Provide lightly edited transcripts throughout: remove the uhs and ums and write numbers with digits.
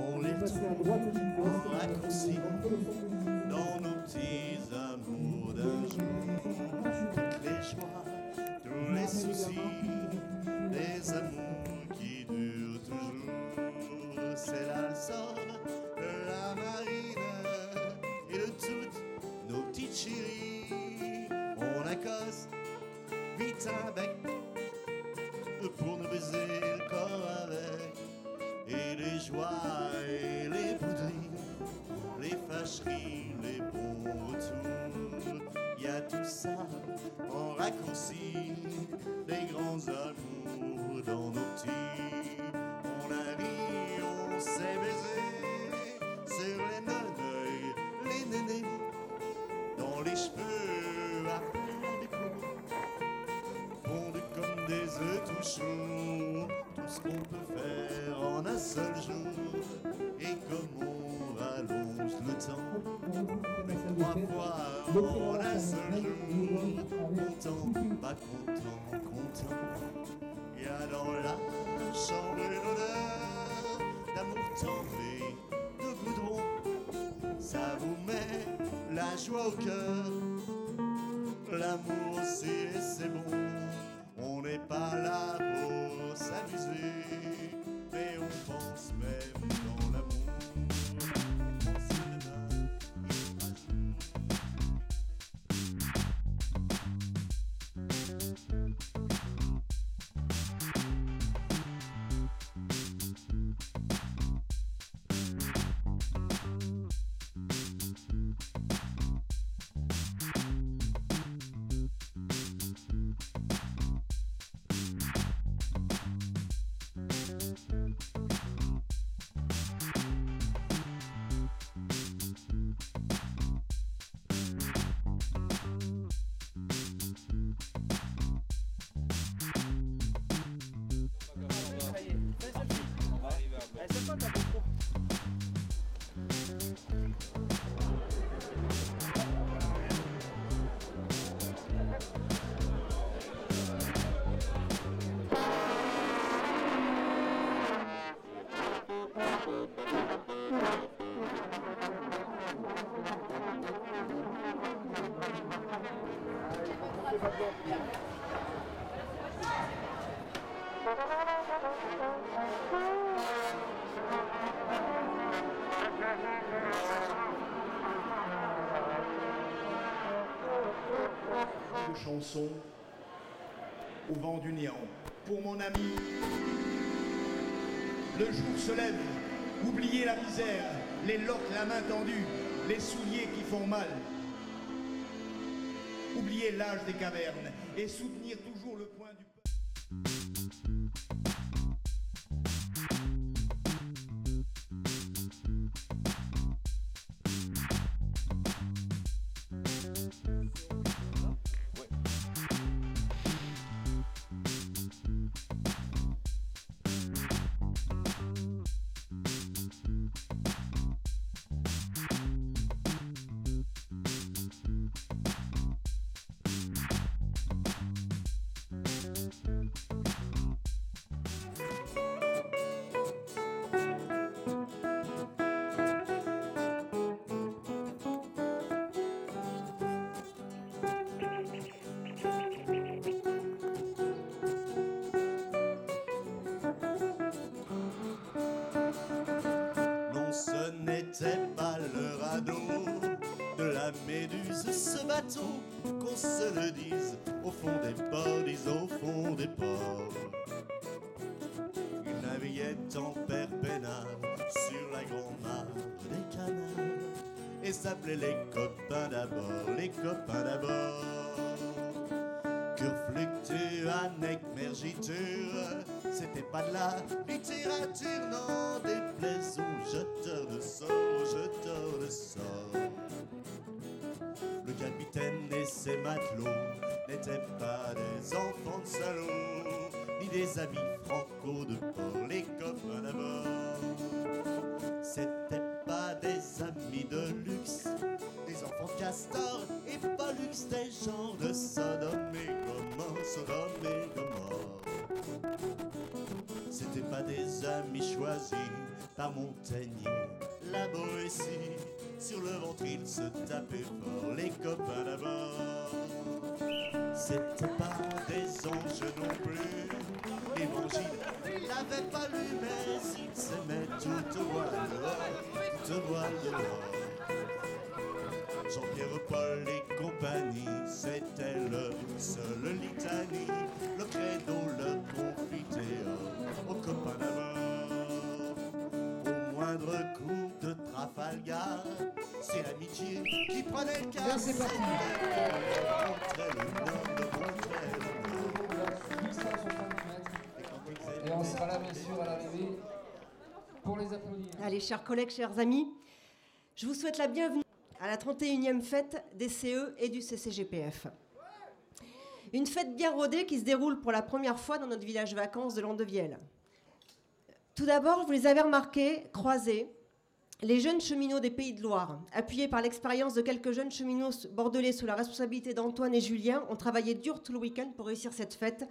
On les retrouve en raccourci dans nos petits amours d'un jour. Toutes les joies, tous les soucis, les amours qui durent toujours. C'est là le sort de la marine et de toutes nos petites chéries. On accoste vite un bec pour nous baiser le corps avec. Et les joies et les bouderies, les fâcheries, les bons retours, y a tout ça en raccourci, des grands amours dans nos petits. On a ri, on s'est baisé sur les noneuils, les nénés, dans les cheveux à plat des plombs, fondus comme des œufs tout chauds. Tout ce qu'on peut faire en un seul jour, et comme on rallonge le temps, trois fois en un seul jour, content, pas content, content. Y a dans la chambre une odeur d'amour tendre et de goudron, ça vous met la joie au cœur, l'amour aussi et c'est bon. On n'est pas là pour s'amuser, mais on pense même dans l'amour. On se donne un jour. De chansons au vent du néant. Pour mon ami, le jour se lève, oubliez la misère, les loques, la main tendue, les souliers qui font mal. Oubliez l'âge des cavernes et soutenir toujours le point du peuple. Pas le radeau de la méduse, ce bateau, qu'on se le dise, au fond des ports, dis au fond des ports. Il naviguait en perpénal sur la grande mare des canals et s'appelait les copains d'abord, les copains d'abord. Cœur fluctue, anec, mergiture, c'était pas de la littérature, non, déplaise aux jeteurs de sorts, jeteurs de sorts. Le capitaine et ses matelots n'étaient pas des enfants de salauds, ni des amis franco de port, les copains d'abord. C'était pas des amis de luxe, des enfants de castor et Pollux, des gens de Sodome et Gomorrhe, Sodome et Gomorrhe. C'était pas des amis choisis par à Montagnier, la Boétie. Sur le ventre, ils se tapaient fort, les copains d'abord. C'était pas des anges non plus. L'évangile l'avait pas lu, mais ils s'aimaient tout au voile dehors, tout au voile dehors. Jean-Pierre, Paul et compagnie, c'était le seul litanie, le credo, le confiteor, aux copains d'abord. Au moindre coup de Trafalgar, c'est l'amitié qui prenait le cas. Là, c'est parti. Montrait le nord, montrait le nord. Et on sera là, bien sûr, à l'arrivée pour les applaudir. Allez, chers collègues, chers amis, je vous souhaite la bienvenue à la 31e fête des CE et du CCGPF. Une fête bien rodée qui se déroule pour la première fois dans notre village vacances de Landevieille. Tout d'abord, vous les avez remarqués, croisés, les jeunes cheminots des Pays de Loire, appuyés par l'expérience de quelques jeunes cheminots bordelais sous la responsabilité d'Antoine et Julien, ont travaillé dur tout le week-end pour réussir cette fête,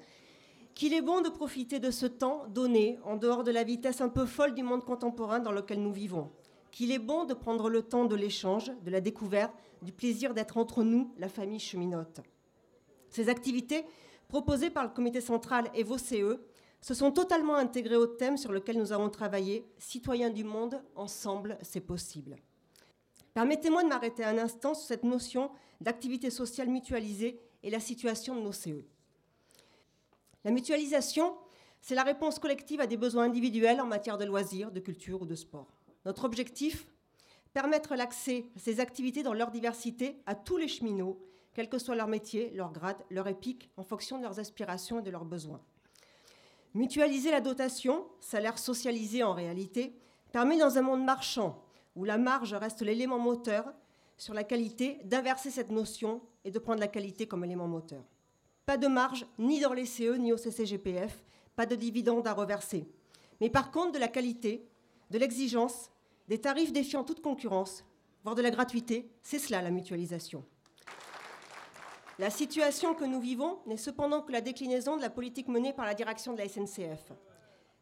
qu'il est bon de profiter de ce temps donné en dehors de la vitesse un peu folle du monde contemporain dans lequel nous vivons. Qu'il est bon de prendre le temps de l'échange, de la découverte, du plaisir d'être entre nous, la famille cheminote. Ces activités, proposées par le comité central et vos CE, se sont totalement intégrées au thème sur lequel nous avons travaillé, Citoyens du monde, ensemble, c'est possible. Permettez-moi de m'arrêter un instant sur cette notion d'activité sociale mutualisée et la situation de nos CE. La mutualisation, c'est la réponse collective à des besoins individuels en matière de loisirs, de culture ou de sport. Notre objectif, permettre l'accès à ces activités dans leur diversité à tous les cheminots, quel que soit leur métier, leur grade, leur épique, en fonction de leurs aspirations et de leurs besoins. Mutualiser la dotation, salaire socialisé en réalité, permet dans un monde marchand, où la marge reste l'élément moteur sur la qualité, d'inverser cette notion et de prendre la qualité comme élément moteur. Pas de marge ni dans les CE ni au CCGPF, pas de dividendes à reverser. Mais par contre de la qualité, de l'exigence, des tarifs défiant toute concurrence, voire de la gratuité, c'est cela la mutualisation. La situation que nous vivons n'est cependant que la déclinaison de la politique menée par la direction de la SNCF.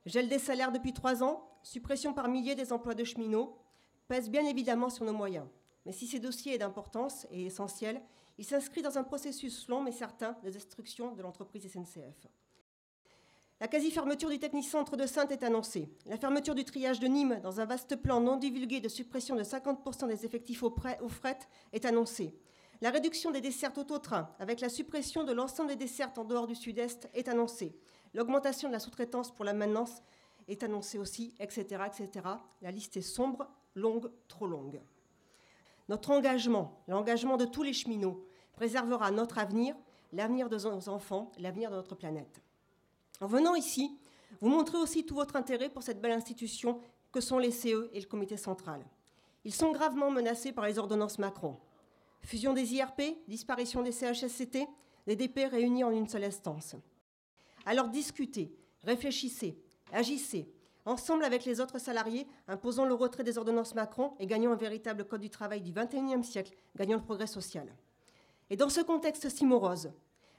Gel des salaires depuis 3 ans, suppression par milliers des emplois de cheminots, pèse bien évidemment sur nos moyens. Mais si ce dossier est d'importance et essentiel, il s'inscrit dans un processus long mais certain de destruction de l'entreprise SNCF. La quasi-fermeture du Technicentre de Saintes est annoncée. La fermeture du triage de Nîmes dans un vaste plan non divulgué de suppression de 50% des effectifs au fret est annoncée. La réduction des dessertes auto-train avec la suppression de l'ensemble des dessertes en dehors du Sud-Est est annoncée. L'augmentation de la sous-traitance pour la maintenance est annoncée aussi, etc., etc. La liste est sombre, longue, trop longue. Notre engagement, l'engagement de tous les cheminots, préservera notre avenir, l'avenir de nos enfants, l'avenir de notre planète. En venant ici, vous montrez aussi tout votre intérêt pour cette belle institution que sont les CE et le comité central. Ils sont gravement menacés par les ordonnances Macron. Fusion des IRP, disparition des CHSCT, des DP réunis en une seule instance. Alors discutez, réfléchissez, agissez, ensemble avec les autres salariés, imposons le retrait des ordonnances Macron et gagnons un véritable code du travail du XXIe siècle, gagnons le progrès social. Et dans ce contexte si morose,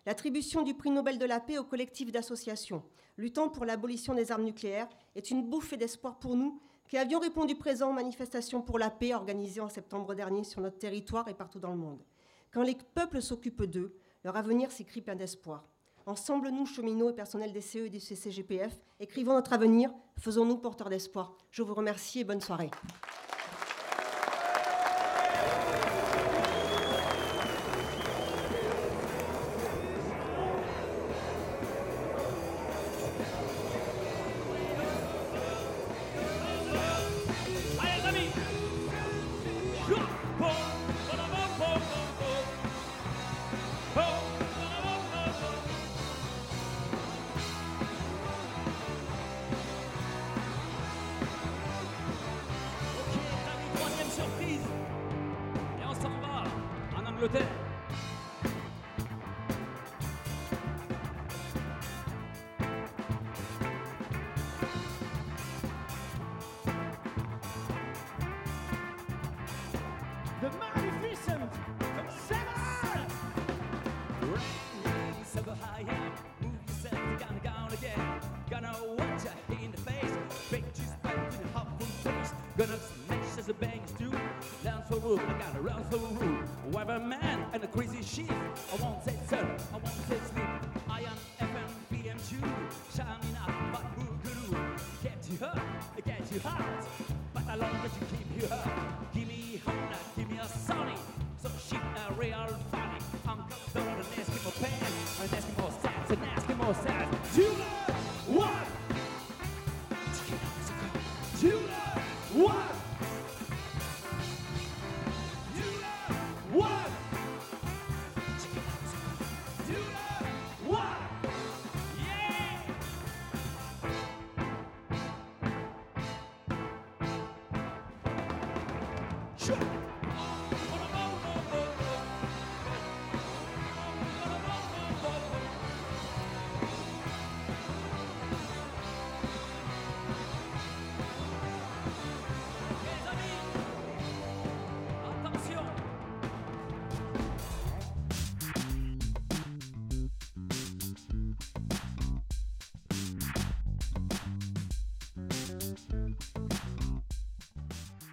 l'attribution du prix Nobel de la paix au collectif d'associations luttant pour l'abolition des armes nucléaires est une bouffée d'espoir pour nous qui avions répondu présents aux manifestations pour la paix organisées en septembre dernier sur notre territoire et partout dans le monde. Quand les peuples s'occupent d'eux, leur avenir s'écrit plein d'espoir. Ensemble, nous, cheminots et personnels des CE et du CCGPF, écrivons notre avenir, faisons-nous porteurs d'espoir. Je vous remercie et bonne soirée. Angleterre. The Magnificent Seven! Ring, super high end, move yourself, gonna go again. Gonna watch you in the face, break just back to the hop from for move, I gotta run for rule. Weatherman and a crazy shit. I won't say sun, I won't say sleep. I am FM, PM, shining up, but boogaloo. Get you hurt, get you hot, but I long that you keep you hurt. Give me Honda, give me a Sony, so shit a real funny. I'm coming and asking for pants, and asking for stats, and asking more stats. Judah, what? Judah, what? Judah, what? Judah, what? Yeah! Sure.